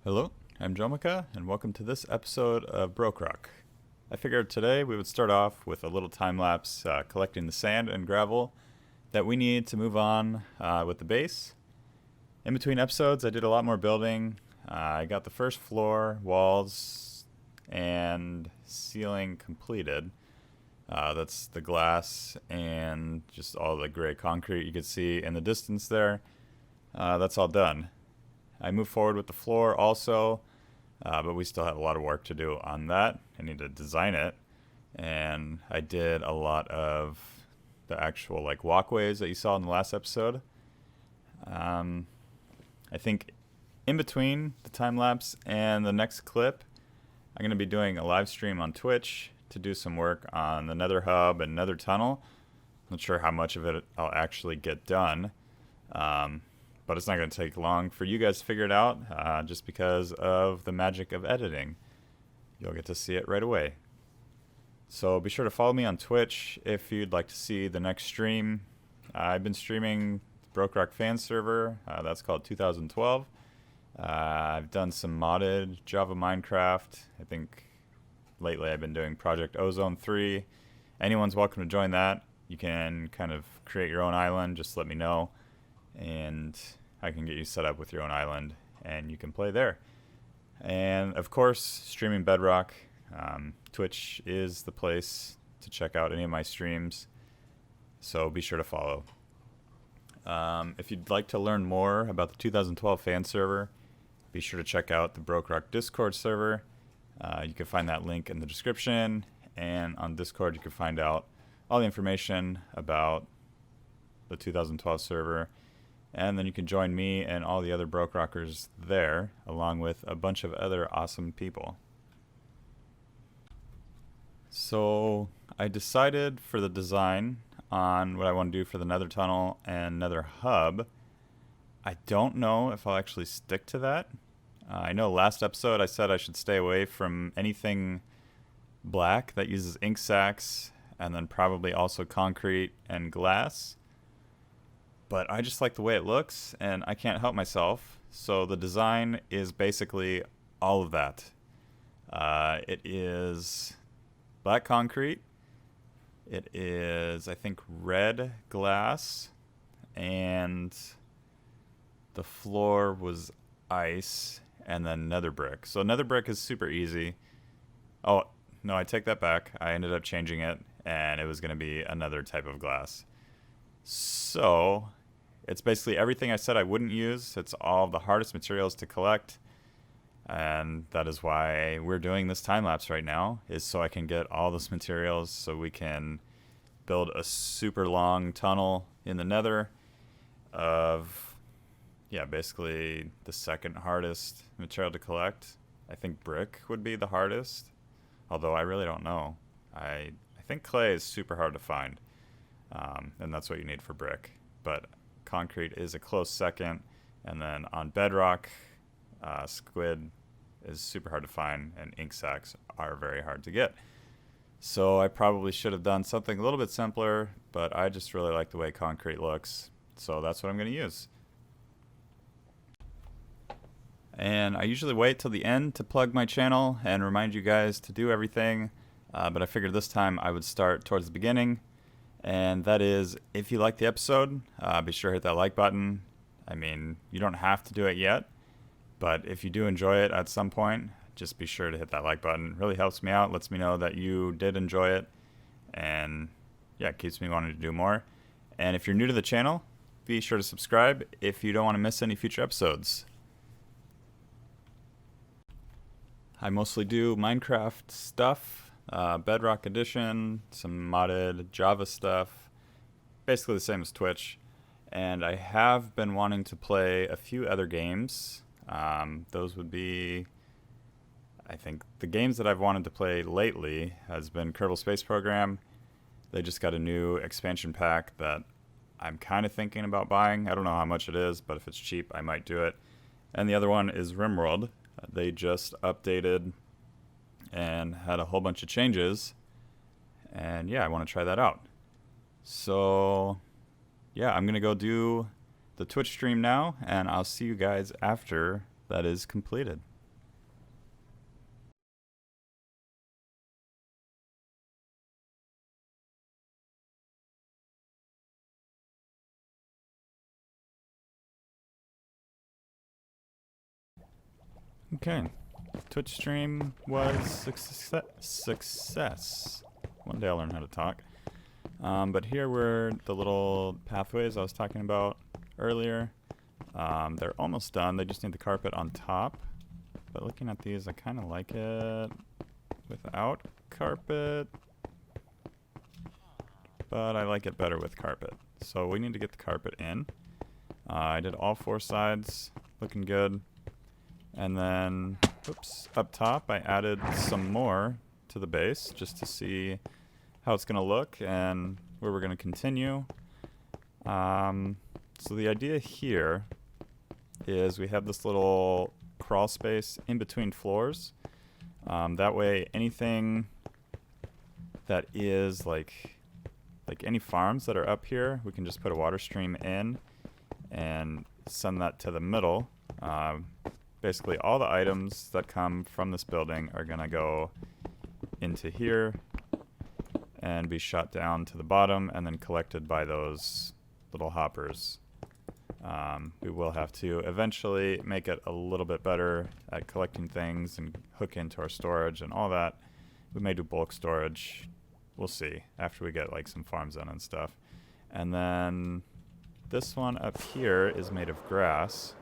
Hello, I'm Jomika, and welcome to this episode of BrokeRock. I figured today we would start off with a little time-lapse collecting the sand and gravel that we need to move on with the base. In between episodes, I did a lot more building. I got the first floor, walls, and ceiling completed. That's the glass and just all the gray concrete you can see in the distance there. That's all done. I moved forward with the floor also, but we still have a lot of work to do on that. I need to design it, and I did a lot of the actual walkways that you saw in the last episode. I think in between the time lapse and the next clip, I'm going to be doing a live stream on Twitch to do some work on the Nether hub and Nether tunnel. Not sure how much of it I'll actually get done. But it's not going to take long for you guys to figure it out, just because of the magic of editing. You'll get to see it right away. So be sure to follow me on Twitch if you'd like to see the next stream. I've been streaming the BrokeRock fan server. That's called 2012. I've done some modded Java Minecraft. I think lately I've been doing Project Ozone 3. Anyone's welcome to join that. You can kind of create your own island. Just let me know, and I can get you set up with your own island, and you can play there. And of course, streaming Bedrock. Twitch is the place to check out any of my streams, so be sure to follow. If you'd like to learn more about the 2012 fan server, be sure to check out the BrokeRock Discord server. You can find that link in the description, and on Discord you can find out all the information about the 2012 server. And then you can join me and all the other BrokeRockers there, along with a bunch of other awesome people. So I decided for the design on what I want to do for the Nether tunnel and Nether hub. I don't know if I'll actually stick to that. I know last episode I said I should stay away from anything black that uses ink sacs, and then probably also concrete and glass. But I just like the way it looks, and I can't help myself. So the design is basically all of that. It is black concrete. It is, I think, red glass. And the floor was ice, and then nether brick. So nether brick is super easy. Oh, no, I take that back. I ended up changing it, and it was going to be another type of glass. So it's basically everything I said I wouldn't use. It's all the hardest materials to collect. And that is why we're doing this time lapse right now, is so I can get all those materials so we can build a super long tunnel in the Nether of, basically the second hardest material to collect. I think brick would be the hardest, although I really don't know. I think clay is super hard to find, and that's what you need for brick. But concrete is a close second, and then on Bedrock, squid is super hard to find, and ink sacs are very hard to get. So I probably should have done something a little bit simpler, but I just really like the way concrete looks, so that's what I'm going to use. And I usually wait till the end to plug my channel and remind you guys to do everything, but I figured this time I would start towards the beginning. And that is, if you like the episode, be sure to hit that like button. I mean, you don't have to do it yet, but if you do enjoy it at some point, just be sure to hit that like button. It really helps me out, lets me know that you did enjoy it, and it keeps me wanting to do more. And if you're new to the channel, be sure to subscribe if you don't want to miss any future episodes. I mostly do Minecraft stuff. Bedrock Edition, some modded Java stuff, basically the same as Twitch. And I have been wanting to play a few other games. Those would be, I think, the games that I've wanted to play lately has been Kerbal Space Program. They just got a new expansion pack that I'm kind of thinking about buying. I don't know how much it is, but if it's cheap, I might do it. And the other one is RimWorld. They just updated and had a whole bunch of changes, and I want to try that out. So I'm gonna go do the Twitch stream now, and I'll see you guys after that is completed. Okay, Twitch stream was success. One day I'll learn how to talk. But here were the little pathways I was talking about earlier. They're almost done. They just need the carpet on top. But looking at these, I kind of like it without carpet. But I like it better with carpet. So we need to get the carpet in. I did all 4 sides, looking good. And then, oops, up top I added some more to the base just to see how it's going to look and where we're going to continue. So the idea here is we have this little crawl space in between floors. That way anything that is like any farms that are up here, we can just put a water stream in and send that to the middle. Basically all the items that come from this building are going to go into here and be shot down to the bottom and then collected by those little hoppers. We will have to eventually make it a little bit better at collecting things and hook into our storage and all that. We may do bulk storage. We'll see after we get like some farms in and stuff. And then this one up here is made of grass.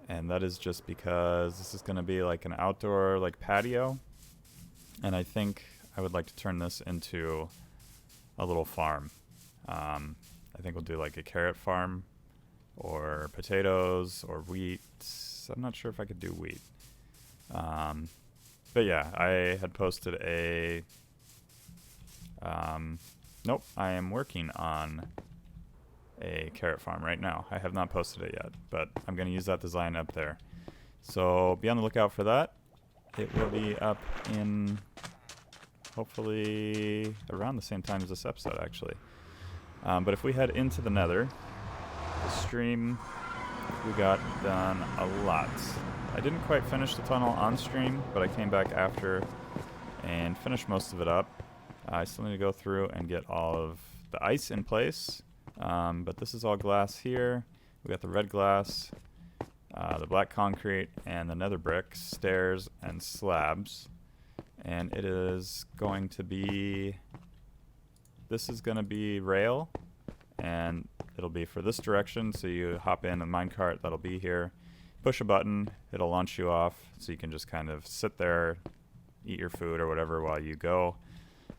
And that is just because this is going to be like an outdoor like patio. And I think I would like to turn this into a little farm. I think we'll do like a carrot farm or potatoes or wheat. I'm not sure if I could do wheat. But yeah, I had posted a... nope, I am working on a carrot farm right now. I have not posted it yet, but I'm going to use that design up there. So be on the lookout for that. It will be up in hopefully around the same time as this episode, actually. But if we head into the Nether, the stream, we got done a lot. I didn't quite finish the tunnel on stream, but I came back after and finished most of it up. I still need to go through and get all of the ice in place. But this is all glass here. We got the red glass, the black concrete, and the nether brick, stairs, and slabs. And it is going to be... This is going to be rail, and it'll be for this direction, so you hop in a minecart that'll be here. Push a button, it'll launch you off, so you can just kind of sit there, eat your food or whatever while you go.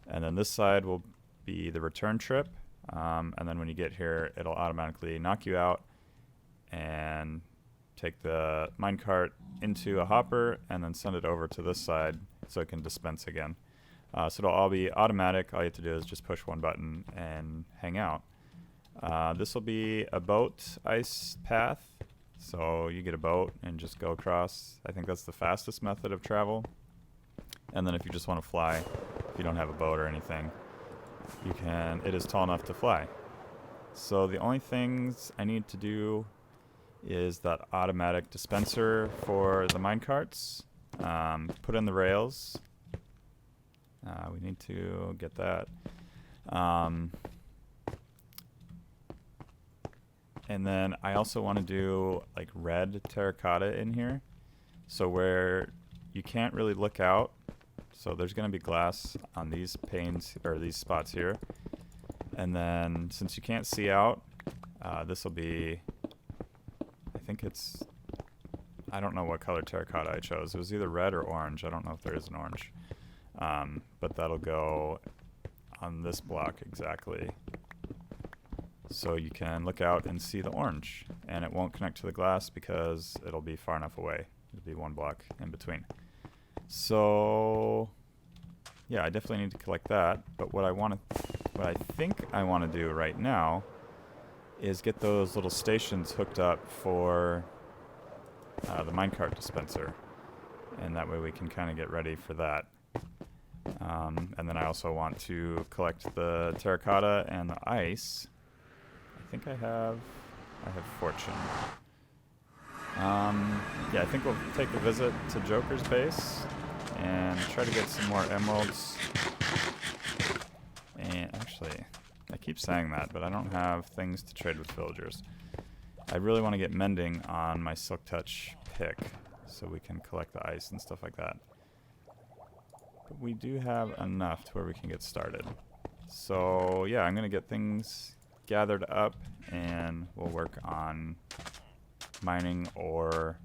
And then this side will be the return trip. And then when you get here, it'll automatically knock you out and take the minecart into a hopper and then send it over to this side so it can dispense again. So it'll all be automatic. All you have to do is just push one button and hang out. This will be a boat ice path. So you get a boat and just go across. I think that's the fastest method of travel. And then if you just want to fly, if you don't have a boat or anything, you can. It is tall enough to fly. So the only things I need to do is that automatic dispenser for the minecarts. Put in the rails. We need to get that. And then I also want to do like red terracotta in here. So where you can't really look out. So there's going to be glass on these panes, or these spots here. And then since you can't see out, this will be, I think it's, I don't know what color terracotta I chose. It was either red or orange. I don't know if there is an orange. But that'll go on this block exactly. So you can look out and see the orange. And it won't connect to the glass because it'll be far enough away. It'll be one block in between. So yeah, I definitely need to collect that. But what I think I want to do right now is get those little stations hooked up for the minecart dispenser, and that way we can kind of get ready for that. And then I also want to collect the terracotta and the ice. I think I have fortune. Yeah, I think we'll take a visit to Joker's base and try to get some more emeralds. And actually, I keep saying that, but I don't have things to trade with villagers. I really want to get mending on my Silk Touch pick. so we can collect the ice and stuff like that. But we do have enough to where we can get started. So yeah, I'm gonna get things gathered up and we'll work on mining or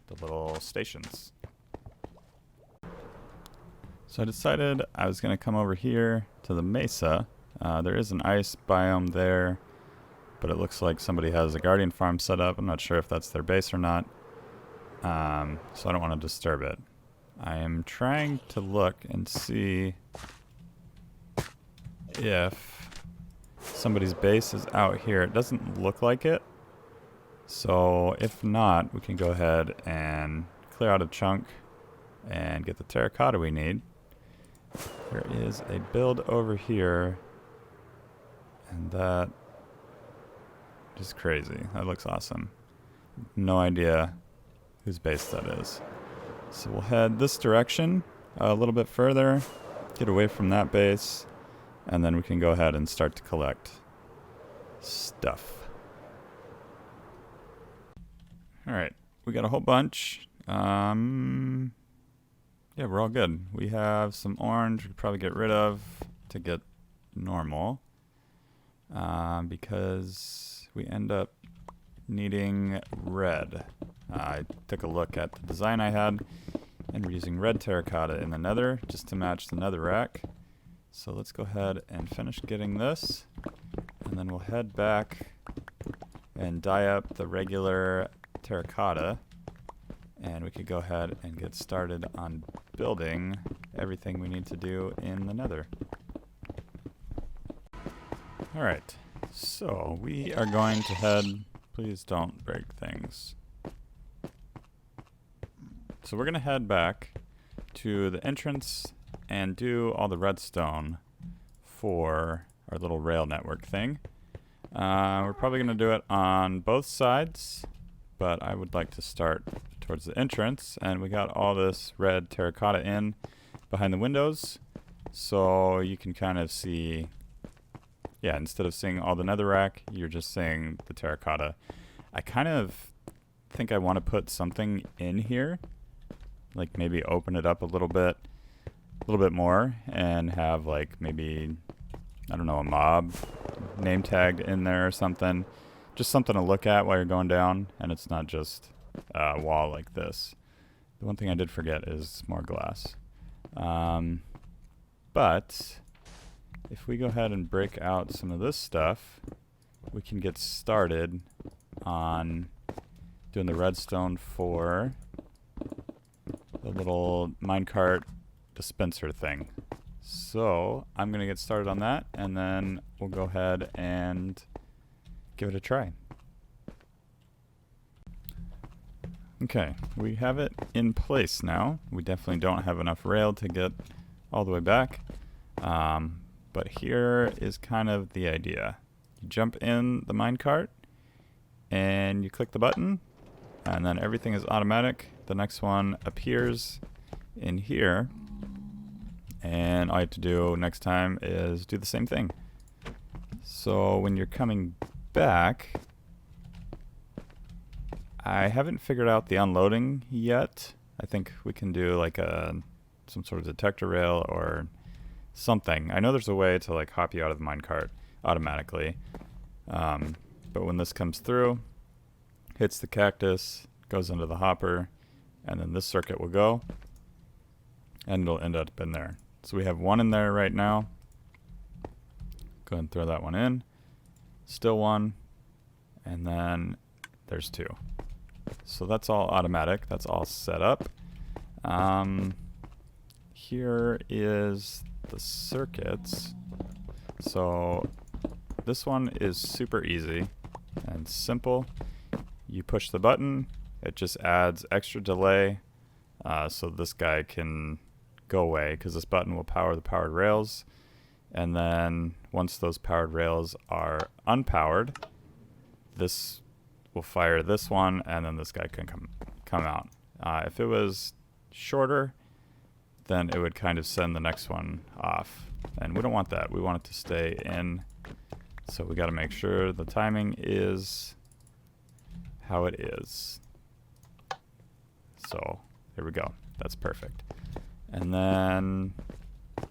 the little stations. So I decided I was gonna come over here to the mesa. There is an ice biome there, but it looks like somebody has a guardian farm set up. I'm not sure if that's their base or not, so I don't want to disturb it. I am trying to look and see if somebody's base is out here. It doesn't look like it, so if not, we can go ahead and clear out a chunk and get the terracotta we need. There is a build over here, and that is crazy. That looks awesome. No idea whose base that is. So we'll head this direction a little bit further, get away from that base, and then we can go ahead and start to collect stuff. Alright, we got a whole bunch. Yeah, we're all good. We have some orange we could probably get rid of to get normal, because we end up needing red. I took a look at the design I had, and we're using red terracotta in the nether just to match the nether rack. So let's go ahead and finish getting this, and then we'll head back and dye up the regular terracotta, and we could go ahead and get started on building everything we need to do in the nether. Alright, so we are going to head... Please don't break things. So we're going to head back to the entrance and do all the redstone for our little rail network thing. We're probably going to do it on both sides, but I would like to start towards the entrance, and we got all this red terracotta in behind the windows, so you can kind of see, yeah, instead of seeing all the netherrack, you're just seeing the terracotta. I kind of think I want to put something in here, like maybe open it up a little bit more, and have like maybe, I don't know, a mob name tagged in there or something. Just something to look at while you're going down, and it's not just a wall like this. The one thing I did forget is more glass. But if we go ahead and break out some of this stuff, we can get started on doing the redstone for the little minecart dispenser thing. So I'm going to get started on that, and then we'll go ahead and give it a try. Okay, we have it in place now. We definitely don't have enough rail to get all the way back. But here is kind of the idea. You jump in the minecart and you click the button, and then everything is automatic. The next one appears in here, and all you have to do next time is do the same thing. So when you're coming back, I haven't figured out the unloading yet. I think we can do like some sort of detector rail or something. I know there's a way to like hop you out of the minecart automatically. But when this comes through, hits the cactus, goes into the hopper, and then this circuit will go, and it'll end up in there. So we have one in there right now. Go ahead and throw that one in. Still one, and then there's two. So that's all automatic. That's all set up. Here is the circuits. So this one is super easy and simple. You push the button, it just adds extra delay, so this guy can go away, because this button will power the powered rails, and then once those powered rails are unpowered, this will fire this one, and then this guy can come out. If it was shorter, then it would kind of send the next one off, and we don't want that. We want it to stay in, so we got to make sure the timing is how it is. So here we go. That's perfect. And then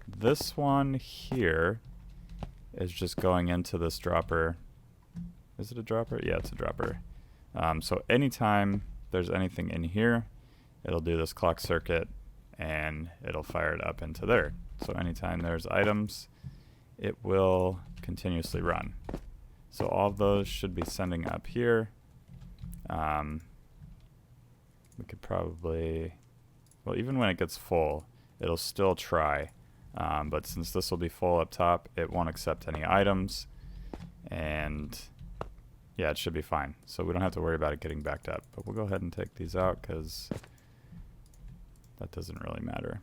this one here is just going into this dropper. Is it a dropper? Yeah, it's a dropper. So anytime there's anything in here, it'll do this clock circuit and it'll fire it up into there. So anytime there's items, it will continuously run. So all of those should be sending up here. We could probably, well, even when it gets full, it'll still try. But since this will be full up top, it won't accept any items. And yeah, it should be fine. So we don't have to worry about it getting backed up. But we'll go ahead and take these out because that doesn't really matter.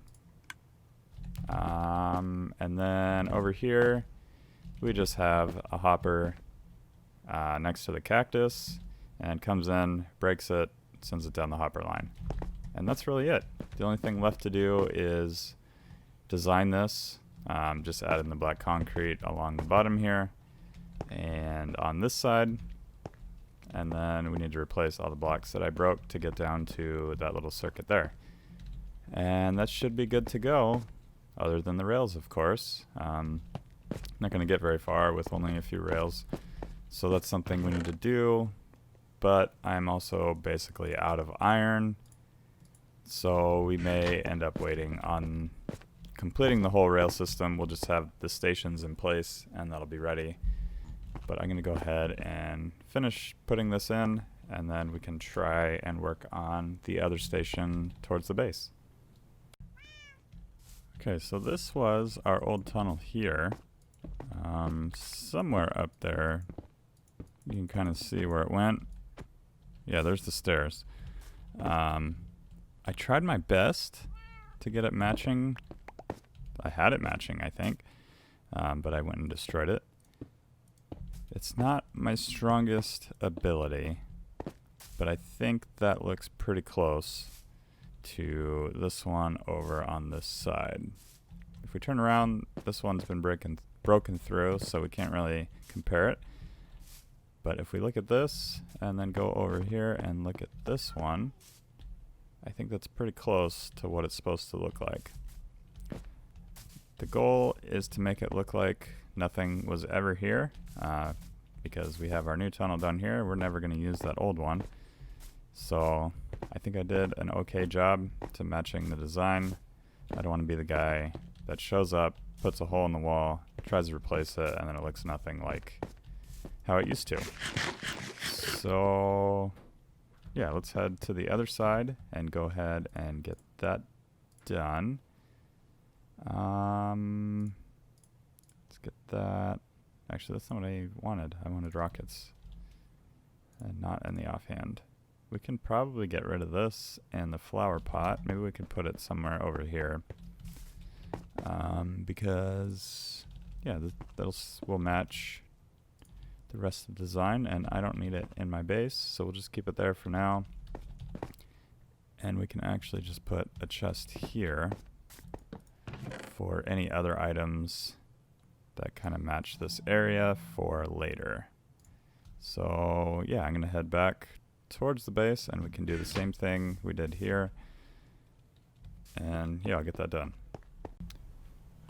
And then over here, we just have a hopper next to the cactus, and comes in, breaks it, sends it down the hopper line. And that's really it. The only thing left to do is design this. Just add in the black concrete along the bottom here and on this side. And then we need to replace all the blocks that I broke to get down to that little circuit there. And that should be good to go, other than the rails, of course. Not going to get very far with only a few rails. So that's something we need to do. But I'm also basically out of iron. So we may end up waiting on completing the whole rail system. We'll just have the stations in place and that'll be ready. But I'm going to go ahead and finish putting this in, and then we can try and work on the other station towards the base. Okay, so this was our old tunnel here. Somewhere up there, you can kind of see where it went. Yeah, there's the stairs. I tried my best to get it matching. I had it matching, I think, but I went and destroyed it. It's not my strongest ability, but I think that looks pretty close to this one over on this side. If we turn around, this one's been broken through, so we can't really compare it. But if we look at this and then go over here and look at this one, I think that's pretty close to what it's supposed to look like. The goal is to make it look like nothing was ever here, because we have our new tunnel down here. We're never going to use that old one. So I think I did an okay job to matching the design. I don't want to be the guy that shows up, puts a hole in the wall, tries to replace it, and then it looks nothing like how it used to. So yeah, let's head to the other side and go ahead and get that done. Let's get that. Actually, that's not what I wanted. I wanted rockets, and not in the offhand. We can probably get rid of this and the flower pot. Maybe we can put it somewhere over here, because yeah, will match the rest of the design, and I don't need it in my base, so we'll just keep it there for now. And we can actually just put a chest here for any other items that kind of match this area for later. So yeah, I'm gonna head back towards the base and we can do the same thing we did here. And yeah, I'll get that done.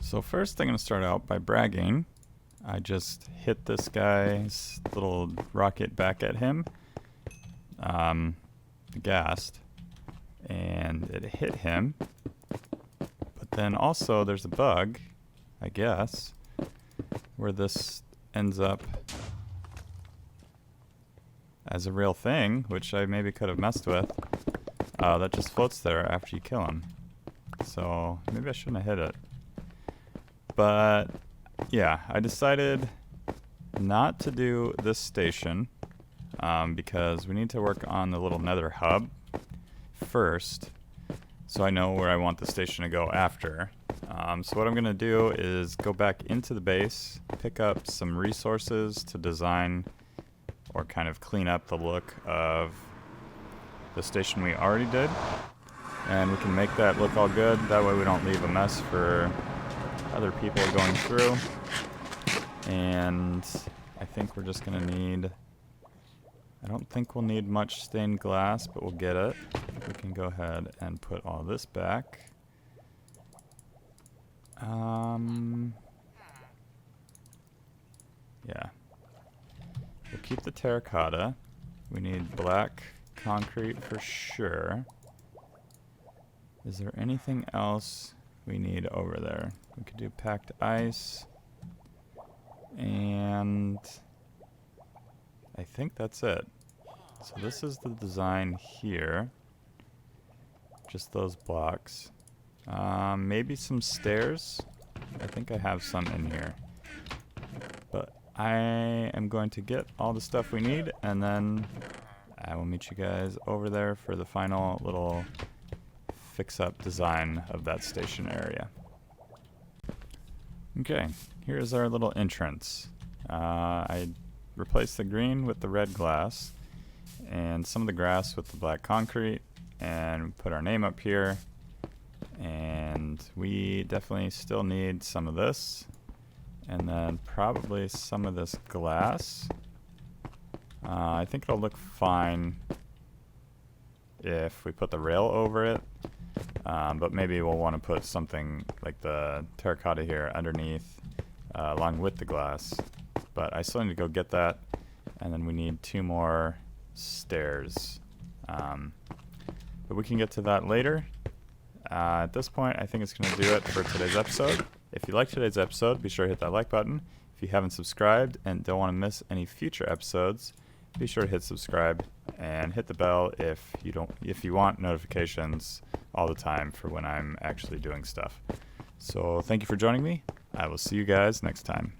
So first I'm gonna start out by bragging. I just hit this guy's little rocket back at him, gassed, and it hit him. But then also there's a bug, I guess, where this ends up as a real thing, which I maybe could have messed with, that just floats there after you kill him. So maybe I shouldn't have hit it. But yeah, I decided not to do this station because we need to work on the little Nether hub first, so I know where I want the station to go after. So what I'm going to do is go back into the base, pick up some resources to design or kind of clean up the look of the station we already did. And we can make that look all good. That way we don't leave a mess for other people going through. And I think we're just going to need... I don't think we'll need much stained glass, but we'll get it. we can go ahead and put all this back. Yeah. We'll keep the terracotta. We need black concrete for sure. Is there anything else we need over there? We could do packed ice. And I think that's it. So this is the design here. Just those blocks. Maybe some stairs. I think I have some in here. But I am going to get all the stuff we need, and then I will meet you guys over there for the final little fix-up design of that station area. Okay, here's our little entrance. I replaced the green with the red glass, and some of the grass with the black concrete, and put our name up here. And we definitely still need some of this, and then probably some of this glass. I think it'll look fine if we put the rail over it, but maybe we'll want to put something like the terracotta here underneath along with the glass. But I still need to go get that, and then we need 2 more stairs. But we can get to that later. At this point, I think it's going to do it for today's episode. If you liked today's episode, be sure to hit that like button. If you haven't subscribed and don't want to miss any future episodes, be sure to hit subscribe and hit the bell if you want notifications all the time for when I'm actually doing stuff. So thank you for joining me. I will see you guys next time.